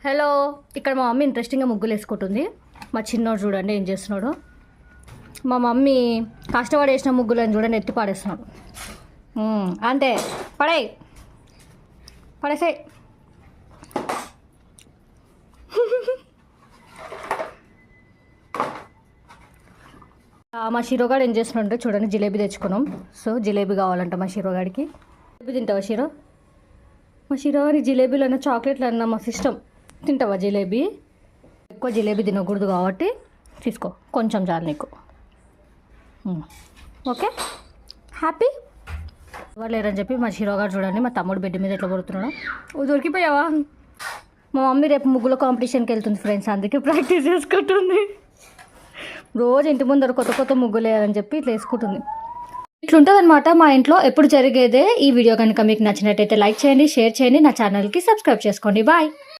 Hello, ఇక్కడ మా mummy ఇంట్రెస్టింగ్గా ముగ్గులు వేసుకుంటుంది. మా చిన్నోడు చూడండి ఏం చేస్తున్నాడు. మా మమ్మీ కష్టపడి వేసిన ముగ్గులను చూడండి ఎత్తి పాడేస్తున్నాడు. అంతే, పడేసే. మా షీరోగాడు ఏం చేస్తున్నాడు చూడండి, జిలేబీ తెచ్చుకున్నాం. సో జిలేబీ కావాలంట మా షీరోగాడికి. జిలేబీ తింటావా షీరో? మా షీరోగాడికి జిలేబీలు అన్న చాక్లెట్లు అన్న మా సిస్టమ్. తింటావా జిలేబీ? ఎక్కువ జిలేబీ తినకూడదు కాబట్టి తీసుకో, కొంచెం చాలు నీకు. Okay, happy. ఎవరు లేరని చెప్పి మా షీరోగాడు చూడండి మా తమ్ముడు బెడ్ మీద ఎట్లా పడుతున్నాడు. దొరికిపోయావా? మా మమ్మీ రేపు ముగ్గుల కాంపిటీషన్కి వెళ్తుంది ఫ్రెండ్స్, అందుకే ప్రాక్టీస్ చేసుకుంటుంది. రోజు ఇంటి ముందర కొత్త కొత్త ముగ్గులు వేయాలని చెప్పి ఇట్లా వేసుకుంటుంది. ఇట్లుంటుంది అనమాట మా ఇంట్లో ఎప్పుడు జరిగేదే. ఈ వీడియో కనుక మీకు నచ్చినట్టయితే లైక్ చేయండి, షేర్ చేయండి, నా ఛానల్కి సబ్స్క్రైబ్ చేసుకోండి. బాయ్.